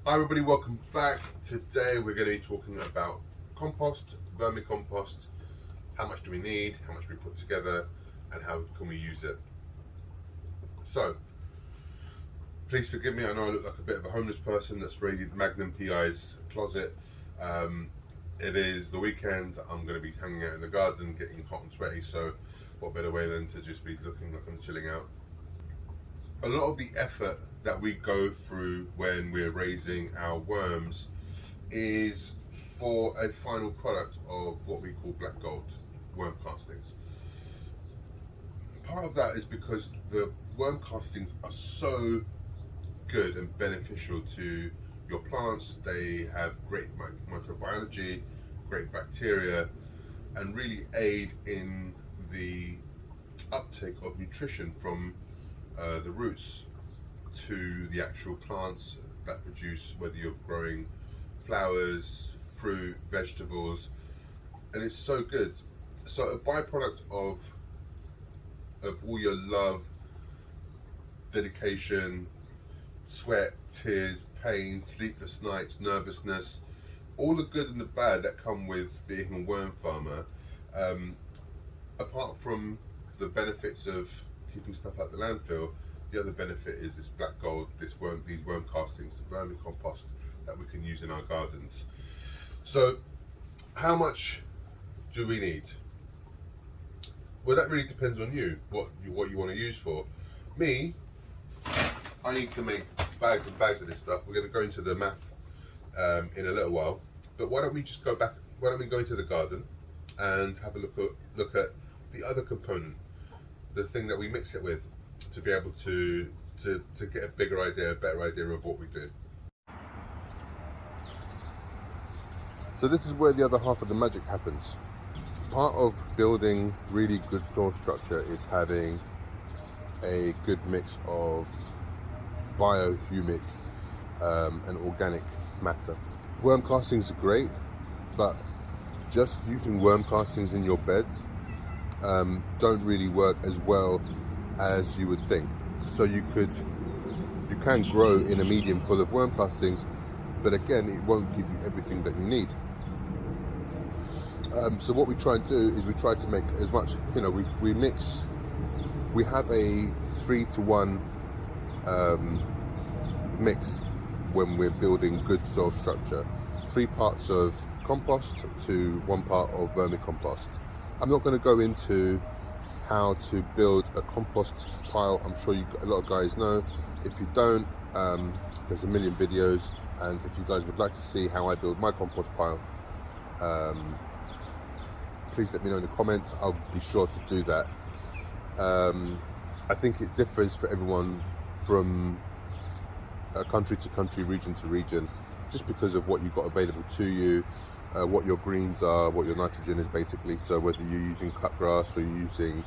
Hi everybody, welcome back. Today we're going to be talking about compost, vermicompost, how much do we need, how much do we put together, and how can we use it. So, please forgive me, I know I look like a bit of a homeless person that's raided Magnum PI's closet. It is the weekend, I'm going to be hanging out in the garden, getting hot and sweaty, so what better way than to just be looking like I'm chilling out. A lot of the effort that we go through when we're raising our worms is for a final product of what we call black gold worm castings. Part of that is because the worm castings are so good and beneficial to your plants. They have great microbiology, great bacteria, and really aid in the uptake of nutrition from the roots to the actual plants that produce, whether you're growing flowers, fruit, vegetables, and it's so good. So a byproduct of all your love, dedication, sweat, tears, pain, sleepless nights, nervousness, all the good and the bad that come with being a worm farmer, apart from the benefits of keeping stuff out the landfill, the other benefit is this black gold, these worm castings, the vermicompost that we can use in our gardens. So how much do we need? Well, that really depends on you, what you want to use for. Me, I need to make bags and bags of this stuff. We're going to go into the math in a little while, but why don't we just go back, why don't we go into the garden and have a look at the other component, the thing that we mix it with, to be able to get a bigger idea, a better idea of what we do. So this is where the other half of the magic happens. Part of building really good soil structure is having a good mix of biohumic and organic matter. Worm castings are great, but just using worm castings in your beds don't really work as well as you would think. So you can grow in a medium full of worm castings, but again, it won't give you everything that you need. So what we try and do is we try to make as much, we mix, we have a 3-to-1 mix when we're building good soil structure. 3 parts of compost to 1 part of vermicompost. I'm not going to go into how to build a compost pile. I'm sure a lot of guys know. If you don't, there's a million videos, and if you guys would like to see how I build my compost pile, please let me know in the comments. I'll be sure to do that. I think it differs for everyone from country to country, region to region, just because of what you've got available to you, what your greens are, what your nitrogen is basically. So whether you're using cut grass or you're using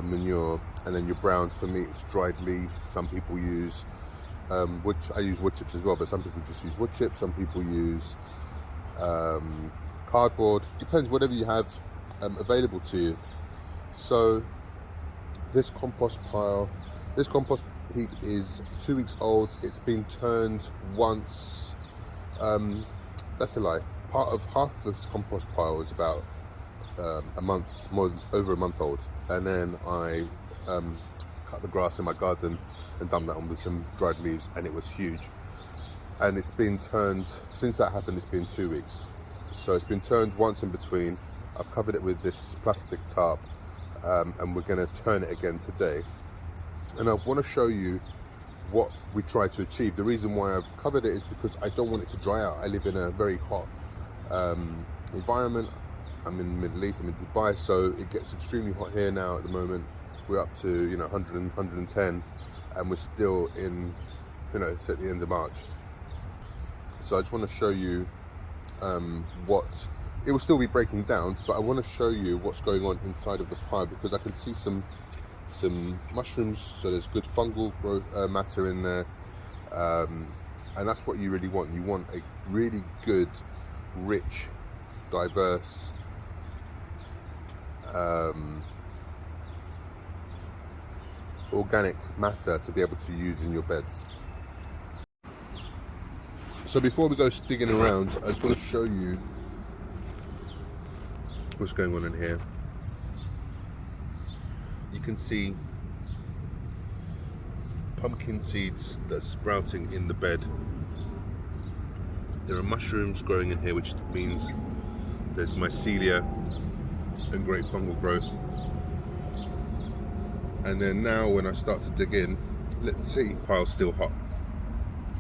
manure, and then your browns, for me it's dried leaves. Some people use I use wood chips as well, but some people just use wood chips, some people use cardboard. Depends, whatever you have available to you. So this compost heap is 2 weeks old. It's been turned once. That's a lie. Part of half this compost pile is about a month, over a month old, and then I cut the grass in my garden and dumped that on with some dried leaves, and it was huge. And it's been turned, since that happened, it's been 2 weeks. So it's been turned once in between. I've covered it with this plastic tarp, and we're going to turn it again today. And I want to show you what we try to achieve. The reason why I've covered it is because I don't want it to dry out. I live in a very hot environment. I'm in the Middle East, I'm in Dubai, so it gets extremely hot here now at the moment. We're up to 100, 110, and we're still in, it's at the end of March. So I just want to show you what, it will still be breaking down, but I want to show you what's going on inside of the pile, because I can see some mushrooms, so there's good fungal growth matter in there, and that's what you really want. You want a really good, rich, diverse organic matter to be able to use in your beds. So before we go digging around, I just want to show you what's going on in here. You can see pumpkin seeds that are sprouting in the bed. There are mushrooms growing in here, which means there's mycelia and great fungal growth. And then now when I start to dig in, let's see, pile's still hot,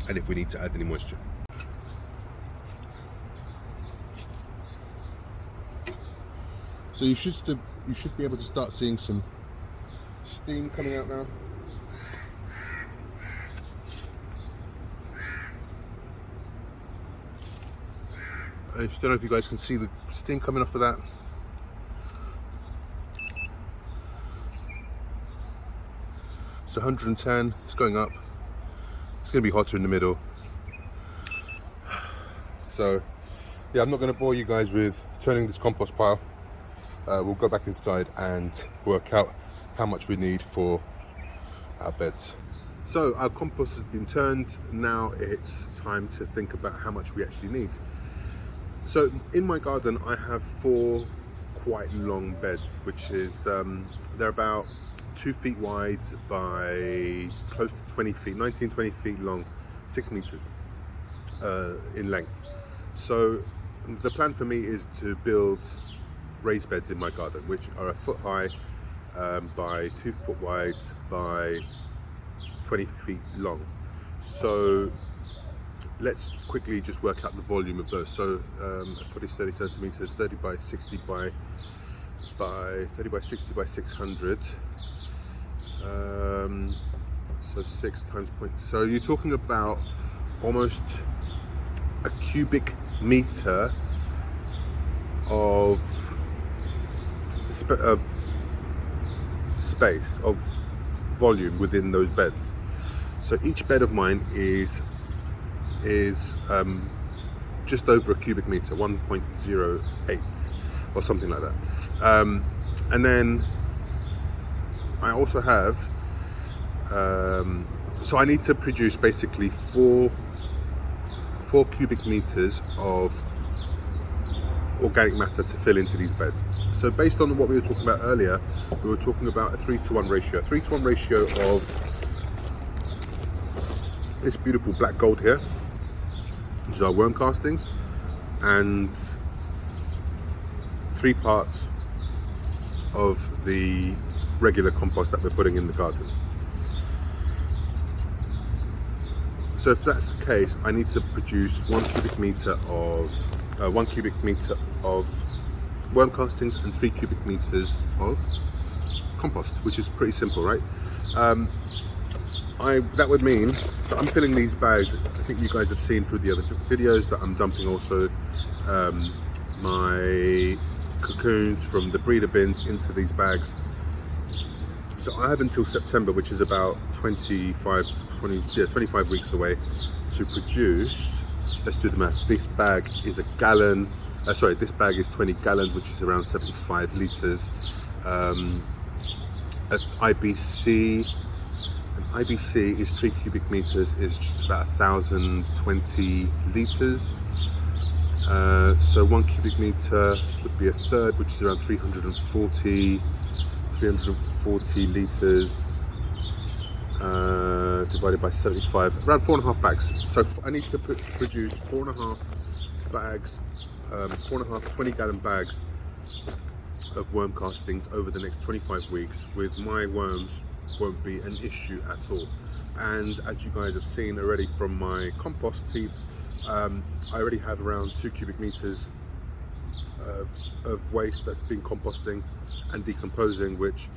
and if we need to add any moisture. So you should be able to start seeing some steam coming out now. I just don't know if you guys can see the steam coming off of that. It's 110, it's going up. It's going to be hotter in the middle. So yeah, I'm not going to bore you guys with turning this compost pile. We'll go back inside and work out how much we need for our beds. So our compost has been turned. Now it's time to think about how much we actually need. So in my garden I have 4 quite long beds, which is they're about 2 feet wide by close to 20 feet, 19-20 feet long, 6 meters in length. So the plan for me is to build raised beds in my garden, which are 1 foot high by 2 foot wide by 20 feet long. So let's quickly just work out the volume of those. So 40 30 centimeters, 30 by 60 by 30 by 60 by 600. So 6 times point. So you're talking about almost a cubic meter of space, of volume within those beds. So each bed of mine is just over a cubic meter, 1.08 or something like that. And then I also have so I need to produce basically 4 cubic meters of organic matter to fill into these beds. So based on what we were talking about earlier, we were talking about a 3-to-1 ratio. 3-to-1 ratio of this beautiful black gold here, which is our worm castings, and 3 parts of the regular compost that we're putting in the garden. So if that's the case, I need to produce 1 cubic meter of worm castings and 3 cubic meters of compost, which is pretty simple, right? That would mean, so I'm filling these bags. I think you guys have seen through the other videos that I'm dumping also my cocoons from the breeder bins into these bags. So I have until September, which is about 25 weeks away, to produce, let's do the math, this bag is a gallon, this bag is 20 gallons, which is around 75 litres. At IBC is 3 cubic meters, is just about 1,020 litres. So 1 cubic meter would be a third, which is around 340 litres divided by 75, around 4.5 bags. So I need to produce 4.5 bags, 20 gallon bags of worm castings over the next 25 weeks. With my worms, won't be an issue at all. And as you guys have seen already from my compost heap, I already have around 2 cubic meters of waste that's been composting and decomposing, which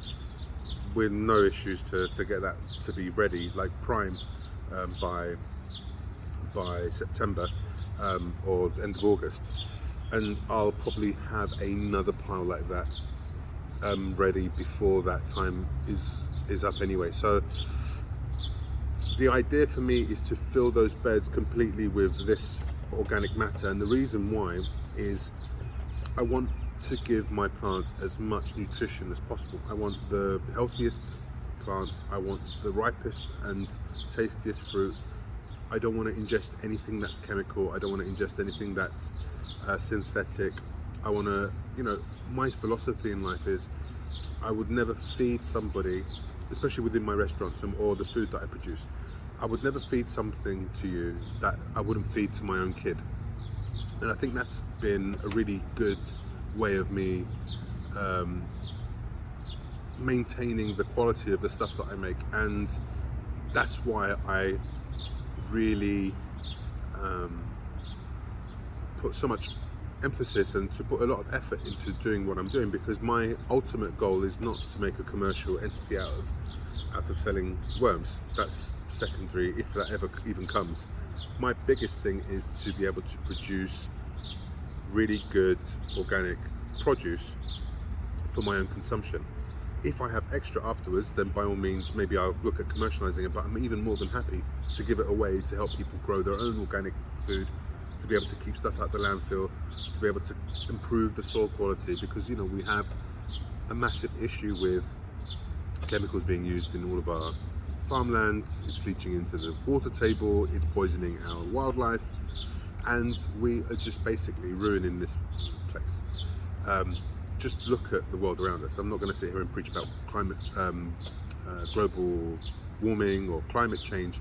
with no issues to get that to be ready, like prime, by September or the end of August. And I'll probably have another pile like that ready before that time is up anyway. So the idea for me is to fill those beds completely with this organic matter, and the reason why is I want to give my plants as much nutrition as possible. I want the healthiest plants, I want the ripest and tastiest fruit I don't want to ingest anything that's chemical. I don't want to ingest anything that's synthetic. I want to, you know, my philosophy in life is I would never feed somebody, especially within my restaurants or the food that I produce, I would never feed something to you that I wouldn't feed to my own kid. And I think that's been a really good way of me maintaining the quality of the stuff that I make, and that's why I really put so much emphasis and to put a lot of effort into doing what I'm doing, because my ultimate goal is not to make a commercial entity out of selling worms. That's secondary, if that ever even comes. My biggest thing is to be able to produce really good organic produce for my own consumption. If I have extra afterwards, then by all means, maybe I'll look at commercializing it, but I'm even more than happy to give it away to help people grow their own organic food, to be able to keep stuff out the landfill, to be able to improve the soil quality, because, you know, we have a massive issue with chemicals being used in all of our farmlands. It's leaching into the water table, it's poisoning our wildlife, and we are just basically ruining this place. Just look at the world around us. I'm not going to sit here and preach about climate, global warming or climate change,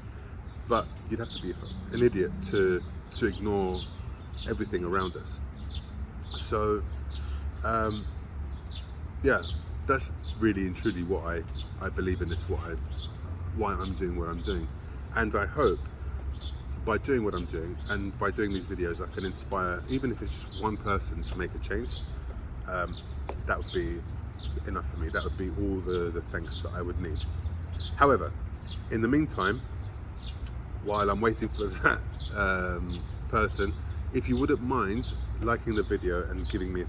but you'd have to be an idiot to ignore everything around us. So yeah, that's really and truly what I believe in. This why I'm doing what I'm doing, and I hope by doing what I'm doing and by doing these videos I can inspire, even if it's just one person, to make a change. That would be enough for me. That would be all the thanks that I would need. However, in the meantime, while I'm waiting for that person, if you wouldn't mind liking the video and giving me a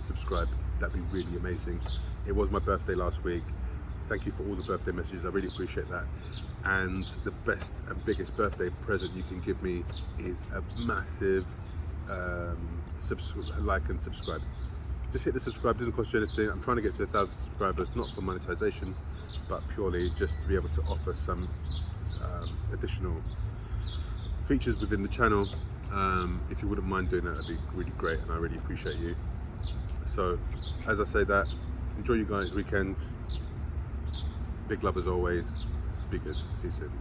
subscribe, that'd be really amazing. It was my birthday last week. Thank you for all the birthday messages, I really appreciate that. And the best and biggest birthday present you can give me is a massive like and subscribe. Just hit the subscribe, doesn't cost you anything. I'm trying to get to 1,000 subscribers, not for monetization, but purely just to be able to offer some additional features within the channel. If you wouldn't mind doing that, that'd be really great, and I really appreciate you. So, as I say that, enjoy you guys' weekend. Big love as always. Be good. See you soon.